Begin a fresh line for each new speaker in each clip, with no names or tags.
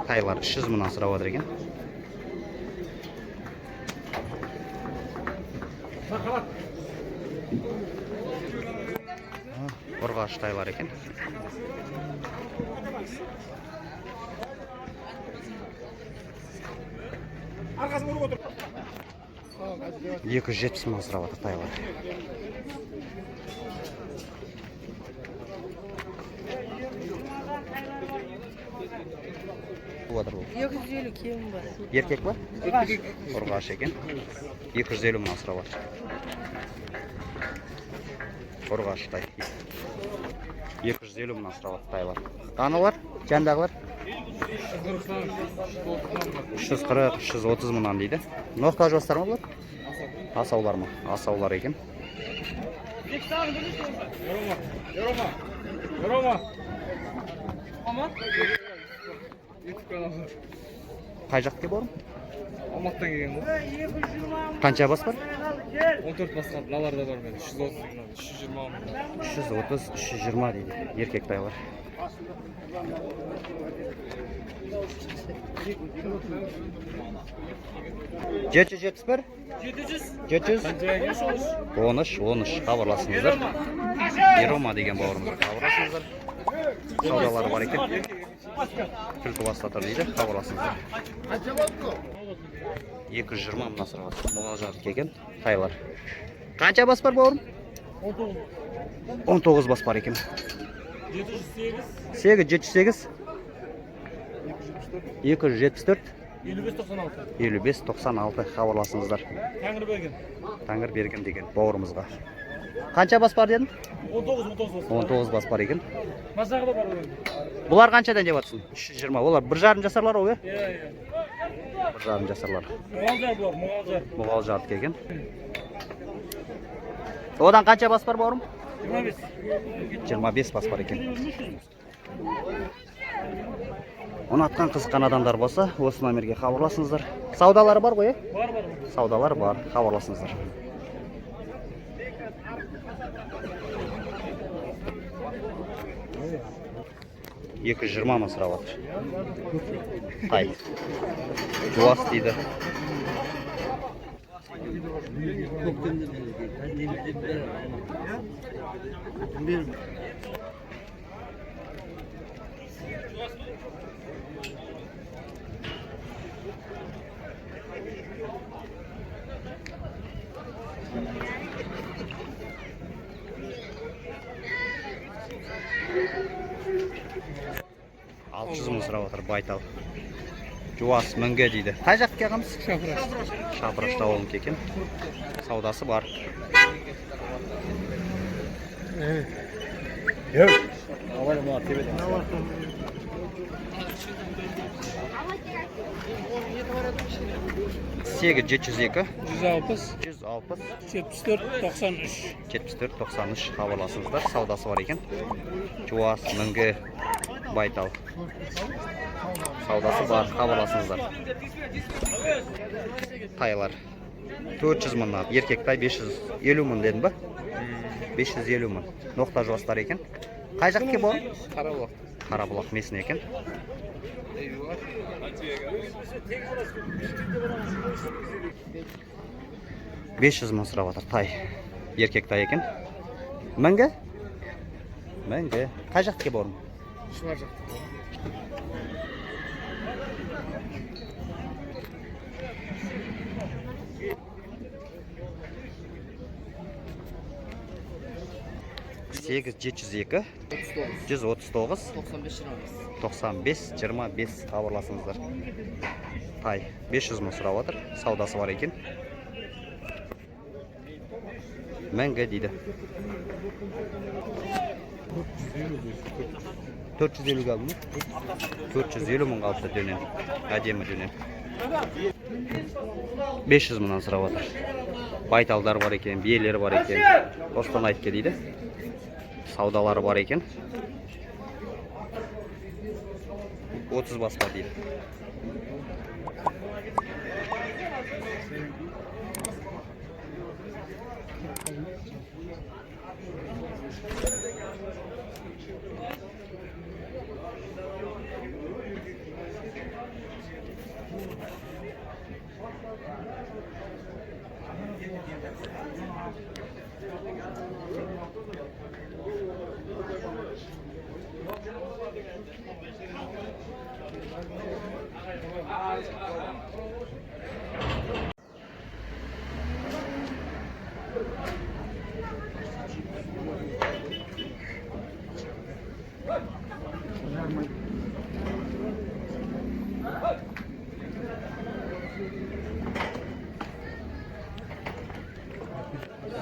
Taylar 300 mingdan so'rab o'tir ekan. Urg'och taylar ekan. Arkasına vurib o'tir. 270 ming so'rab o'tir taylar.
Yok 150 kim var?
Erkek mi? Erkek. Urg'och ekan. 250 ming so'rab o'tir. Urg'och tay. 250 ming so'rab o'tir taylar. Qanalar? Qandaqlar? 340, 330 mingdan deydi. Muhtoj bo'starmi bular? Asovlarmi? Asovlar ekan.
Yoroma.
Qay yoqqa borim?
Olmaqdan kelgan bu.
Qancha bas bor?
14 basqa nalarda bor men. 330 mingdan, 320 mingdan.
330, 320 deydi. Erkek taylar. Жеті бір? 700? 13 хабарласыңыздар. Ерома деген бауырымызға хабарласыңыздар. Саудалары бар екен. Түлкі бастатыр дейді, хабарласыңыздар. 220 мыңнан сұрап мұғал жарық екен. Тайлар. Қанша бас бар бауырым? 19 бас бар екен. 708 274 5596 хабарласыңыздар. Тәңір берген деген бауырымызға. Қанша бас бар дедің? 19 бас бар екен. Бұлар қаншадан деп атсың? 320. Олар 1,5 жасарлар ғой? Иә. 1,5 жасарлар. Мұғал жарт келген. Одан қанша бас бар бауырым? 25 бас бар екен. Оны атқан қызыққан адамдар болса, осы номерге хабарласыңыздар. Саудалары бар ғой? Бар. Саудалар бар, хабарласыңыздар. Екі 20 мың сұрап отыр. Тай. Жуас дейді. Алшызымыз сұрап отыр, байтал. Жуас мінге дейді. Қай жаққа ағамыз? Шапырашта олың кекен. Саудасы бар. Сегіз 702 160 74-93 хабарласыңыздар. Саудасы бар екен. Жуас мінге байтал. Саудасы бар, хабарласыңыздар. Тайлар 400 мыңнан, еркек тай 550 мың дедім ба? 550 мың. Ноқта жуастар екен. Қай жаққа бұл? Қарабұлақ месін екен. 500 мың сұрап отыр тай. Еркек тай екен. Мінгі? Мінгі. Қай жаққа бұл?
Шылар жаққа.
Сегіз 702 139 95-25 хабарласыңыздар. Тай 500 мың сұрап отыр. Саудасы бар екен. Мәңгі дейді. 450 қалды ма? 450 мың қалды дөнен. Әдемі дөнен. 500 мыңнан сұрап отыр. Байталдар бар екен, биелер бар екен. Қостанайдікі дейді. Саудалары бар екен. 30 бас бар дейді.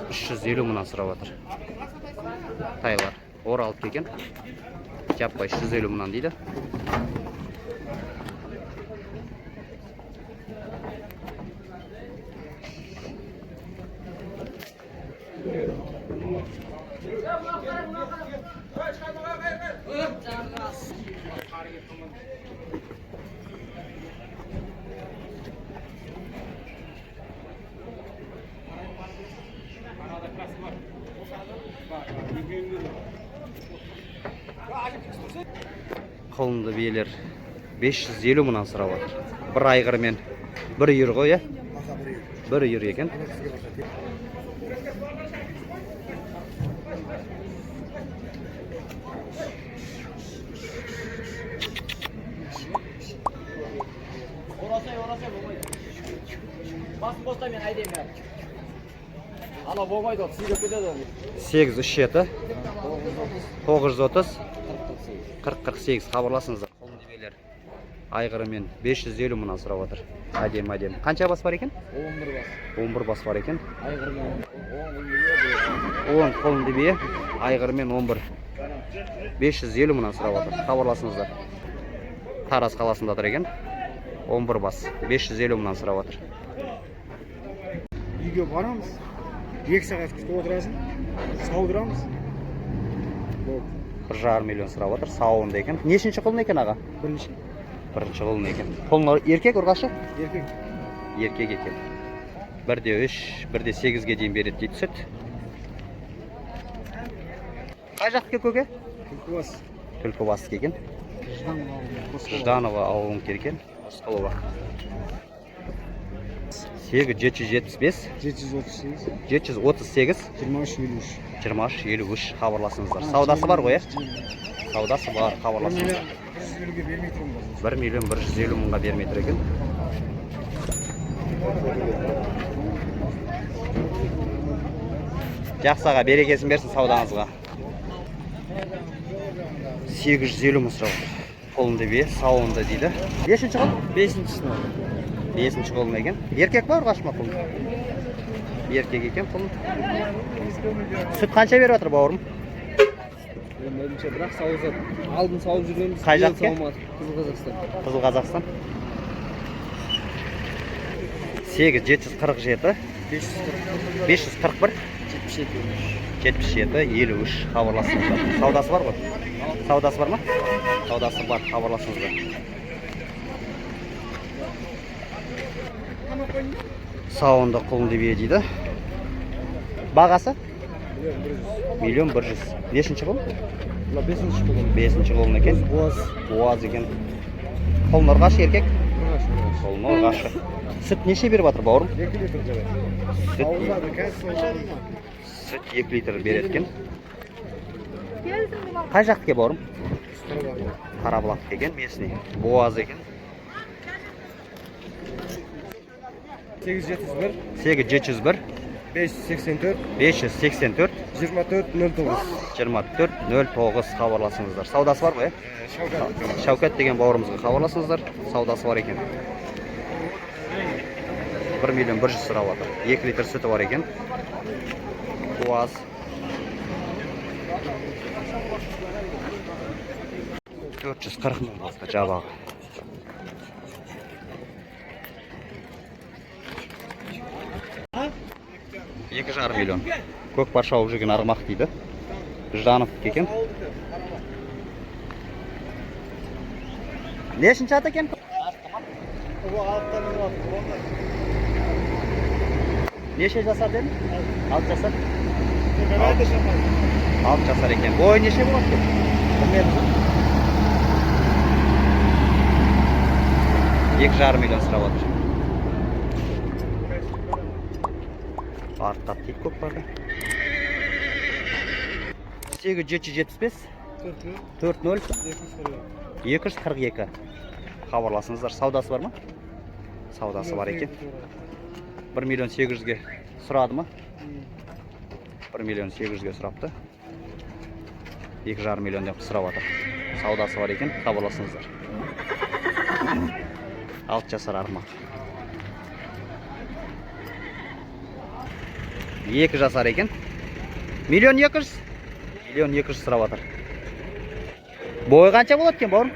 $350 мыңнан сұрап отыр. Тайлар оралып келген. Жаппай 350 мыңнан дейді. Құлынды биелер 550 мыңнан сұрап отыр. Бір айғыр мен бір үйір ғой, е? Бір үйір екен.
Басын боста мен айдайым бәрі. Ана болмайды ол, сүйреп кетеді ол.
837 930 40-48 хабарласыңыздар. Құлынды биелер айғырымен 550 мыңнан сұрап отыр. Әдем. Қанша бас бар екен?
11 бас.
11 бас бар екен.
Айғырмен
10 құлынды бие, айғырымен 11. 550 мыңнан сұрап отыр. Хабарласыңыздар. Тараз қаласында тұр екен. 11 бас. 550 мыңнан сұрап отыр.
Үйге барамыз. 2 сағат күтіп отырасың. Саудырамыз.
1,5 миллион сұрап отыр. Сауынды екен. Нешінші құлын екен аға?
Бірінші.
Бірінші құлын екен. Құлын еркек ұрғашы?
Еркек.
Еркек екен. 1,3, 1,8-ге дейін береді дейді сүт. Қай жақтікі көке?
Түлкібас.
Түлкібас екен. Жданова ауылын керкен. Рысқұлова. 775
738
738
23
23 хабарласыңыздар. Саудасы бар ғой, е? Саудасы бар, хабарласыңыздар.
150-ге бермей тұрмын.
1 миллион 150 мыңға бермей тұр екен. Жақсаға берекесін берсін саудаңызға. 850 мың сұрап отыр. Құлынды бие, сауынды дейді. Нешінші құлын?
5-ші.
5-ші құлын екен. Еркек бар ұрғашы ма құлын? Еркек екен құлын. Сүт қанша беріп отыр бауырым?
Өзімше бірақ сауызат. Алдын сауып жүргенбіз.
Қай жаққа?
Қызыл Қазақстан.
Қызыл Қазақстан. 747 541 77 53 хабарласыңыздар. Саудасы бар ғой? Саудасы бар ма? Саудасы бар, хабарласыңыздар. Сауынды құлынды бие дейді. Бағасы? 1,100,000. Нешінші құлын?
5-ші құлын.
5-ші құлын екен. Буаз екен. Құлын ұрғашы еркек? Құлын ұрғашы. Сүт неше беріп жатыр бауырым?
2 литр береді.
Сүт 2 литр береді екен. Қай жақтікі бауырым? Қарабұлақ екен, местный. Буаз екен.
871
801
584
584
2409
2409 хабарласыңыздар. Саудасы бар ғой, е? Шаукат деген бауырымызға хабарласыңыздар. Саудасы бар екен. 1,100,000 сұрап отыр. 2 литр сүті бар екен. Буаз. $440 мың болса жабағы. 2,5 миллион. Көк пар шауып жүрген арғымақ дейді. Жановтікі екен. Нешінші аты екен? Неше жасар дедің? 6 жасар? 6 жасар екен. Бойы неше болады екен? Білмедіңіз? 2,5 миллион сұрап отыр. Арттап дейді көк барды. 8775 40 242. Хабарласыңыздар. Саудасы бар ма? Саудасы бар екен. 1 миллион 800-ге сұрады ма? 1 миллион 800-ге сұрапты. 2,5 миллион деп сұрап отыр. Саудасы бар екен. Хабарласыңыздар. 6 жасар арғымақ. 2 жасар екен. 1 миллион 200. 1 миллион 200 сұрап отыр. Бойы қанша болады екен, бауырым?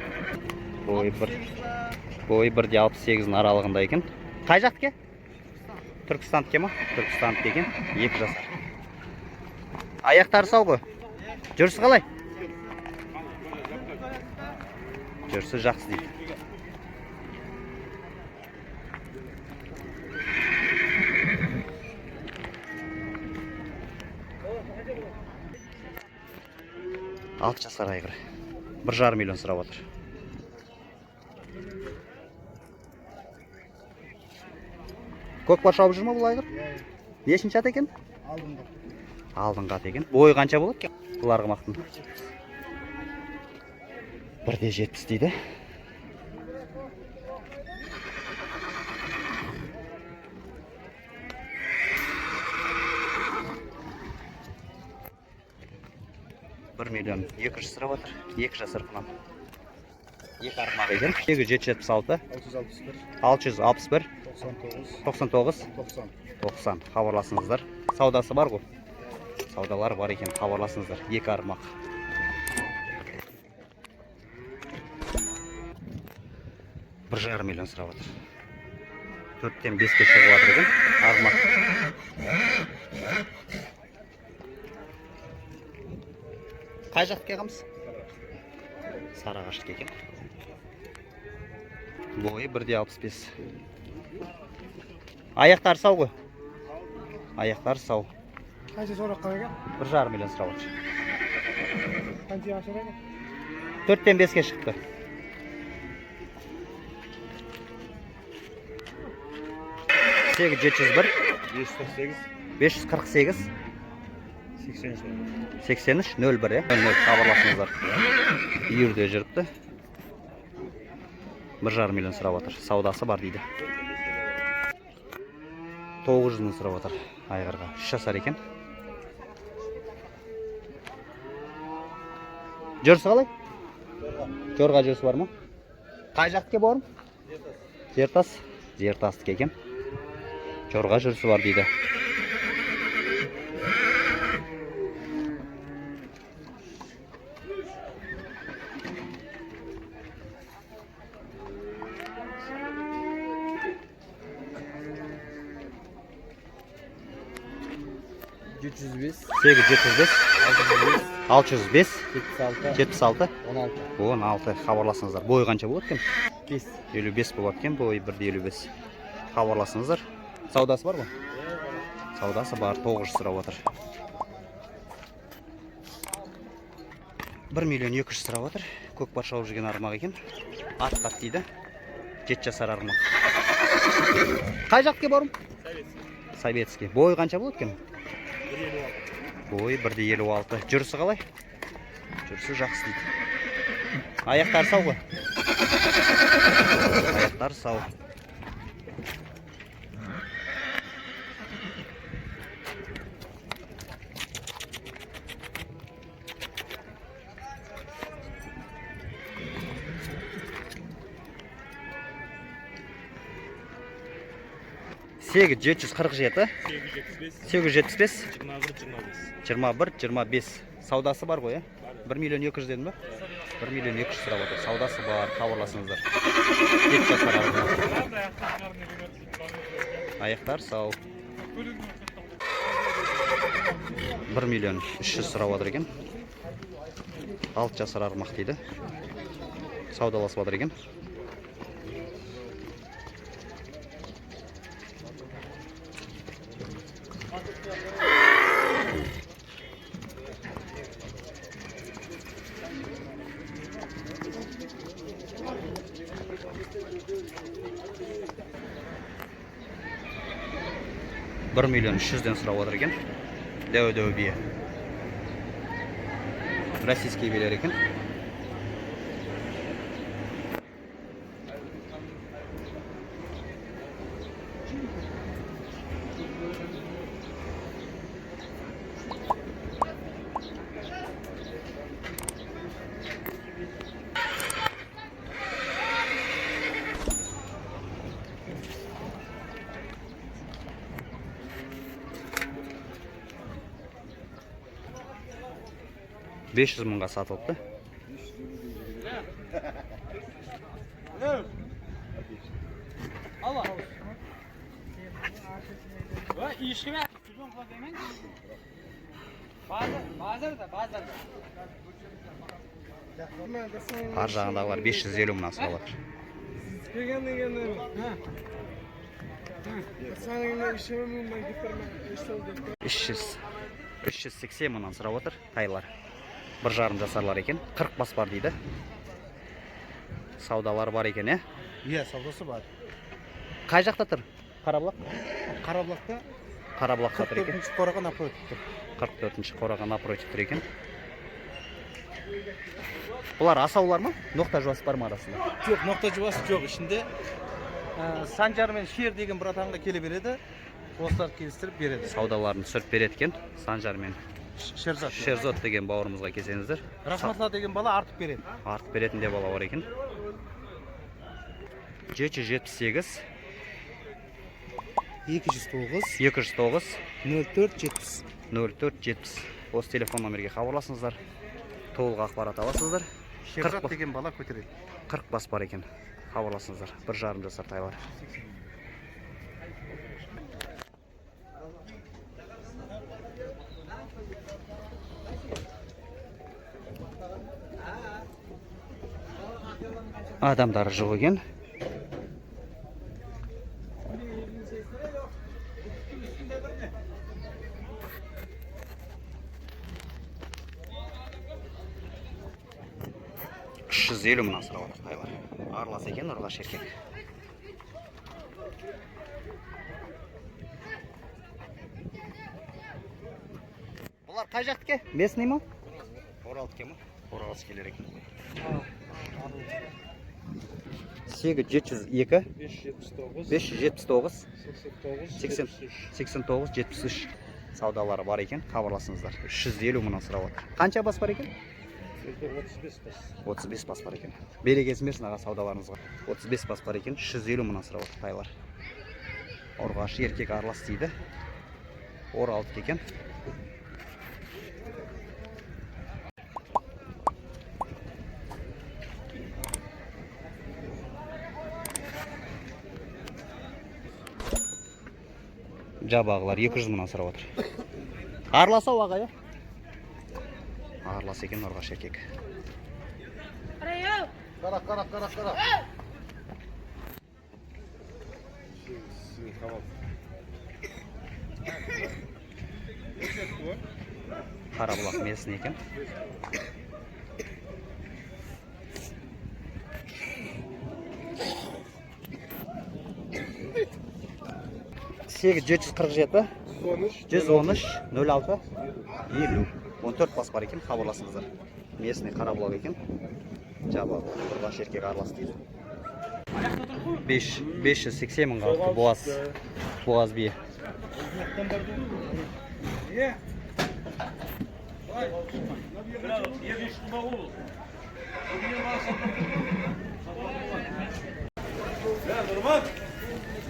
Бойы 1,68 аралығында екен. Қай жақтікі? Түркістандікі ма? Түркістандікі екен. 2 жасар. Аяқтары сау ғой? Жүрісі қалай? Жүрісі жақсы дейді. Алты жасар айғыр. 1,5 миллион сұрап отыр. Көк пар шауып жүр ма бұл айғыр? Нешінші аты екен? Алдыңғы аты екен. Бойы қанша болады екен? Бұл арғымақтың. 1,70 дейді. $1 миллион 200 сұрап отыр. 2 жасар құнан. 2 арғымақ екен. 776 661 99 90. Хабарласыңыздар. Саудасы бар ғой? Саудалар бар екен. Хабарласыңыздар. 2 арғымақ. $1,5 миллион сұрап отыр. 4-тен 5-ке шығып отыр екен. Арғымақ. Қай жаққа қамыз? Сарыағашқа екен. Бойы 1,65. Аяқтары сау ғой? Аяқтары сау.
Қанша сорақ қалай?
$1,5 миллион сұрап отыр.
Қанша ашырай?
4-тен 5-ке шықты. Сегіз 701 548 83 01 хабарласыңыздар. Үйірде жүріпті. $1,5 миллион сұрап отыр. Саудасы бар дейді. 900 мың сұрап отыр айғырға. 3 жасар екен. Жүрісі қалай? Жорға жүрісі бар ма? Қай жақтіке бауырым? Жертас. Жертастіке екен. Жорға жүрісі бар дейді. Сегіз 705 605 76 16 хабарласыңыздар. Бойы қанша болады екен? 55 болады екен. Бойы 1,55. Хабарласыңыздар. Саудасы бар ғой? Саудасы бар. 900 сұрап отыр. 1 миллион 200 сұрап отыр. Көк пар шауып жүрген арғымақ екен. Аттап дейді. 7 жасар арғымақ. Қай жаққа барым? Советский. Бойы қанша болады екен? Бойы 1,56. Жүрісі қалай? Жүрісі жақсы дейді. Аяқтары сау ғой? Аяқтары сау. Сегіз 747 875 21 25. Саудасы бар ғой, 1 миллион 200 дедім ба? 1 миллион 200 сұрап отыр. Саудасы бар, хабарласыңыздар. 7 жасар арғы. Аяқтар сау. 1 миллион 300 сұрап отыр екен. 6 жасар армақ дейді. Саудаласып отыр екен. $1 миллион 300-ден сұрап отыр екен. Дәу бие. Российский биелер екен. $500 мыңға сатылыпты. Ар жағындағылар 550 мыңнан сұрап отыр. 380 мыңнан сұрап отыр тайлар. 1,5 жасарлар екен. 40 бас бар дейді. Саудалар бар екен, е?
Иә, саудасы бар.
Қай жақта тұр? Қарабұлақ?
Қарабұлақта
Қарабұлақта тұр екен.
44-ші қораға напротив тұр.
44-ші қораға напротив тұр екен. Бұлар асаулар ма? Ноқта жуасы бар ма арасында?
Жоқ, ноқта жуасы жоқ ішінде. Санжар мен Шер деген бір атанға келе береді. Осылар келістіріп береді.
Саудаларын түсіріп береді екен. Санжар мен
Шерзот
деген бауырымызға келсеңіздер.
Рахматла деген бала артып береді.
Артып беретін де бала бар екен. 778
209 0470.
0470. Осы телефон номерге хабарласыңыздар. Толық ақпарат аласыздар.
Шерзот деген бала көтереді.
40 бас бар екен. Хабарласыңыздар. 1,5 жасар тайлар. Адамдар жоқ екен. $350 мыңнан сұрап отыр тайлар. Аралас екен, ұрғаш еркек. Бұлар қай жақтікі? Местный ма? Оралдікі ма? Оралдікелер екен. 702 579 89 73 саудалары бар екен. Хабарласыңыздар. 350 мыңнан сұрап отыр. Қанша бас бар екен? 35 бас бар екен. Берекесі мерсін аға саудаларыңызға. 35 бас бар екен. 350 мыңнан сұрап отыр тайлар. Ұрғаш еркек аралас дейді. Оралдық екен. Жабағылар 200 мыңнан сұрап отыр. Аралас ау аға, е? Аралас екен ұрғаш еркек.
Қара.
Қарабұлақ местный екен. Сегіз 747 113 06 50 14 бас бар екен. Хабарласыңыздар. Местный Қарабұлақ екен. Жабағы ұрғаш еркек аралас дейді. 580 мыңға боғаз бие.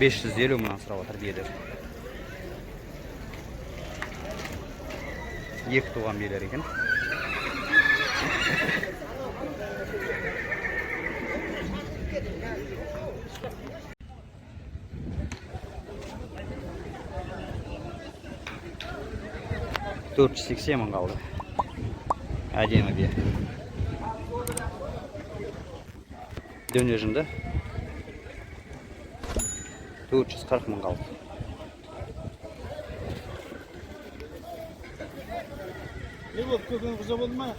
$550 мыңнан сұрап отыр биелер. Екі туған биелер екен. 480 мың қалды. Әдемі бие. Дöne жынды. 440 мың қалды.
Ne bu? Kökün kısa oldu mu?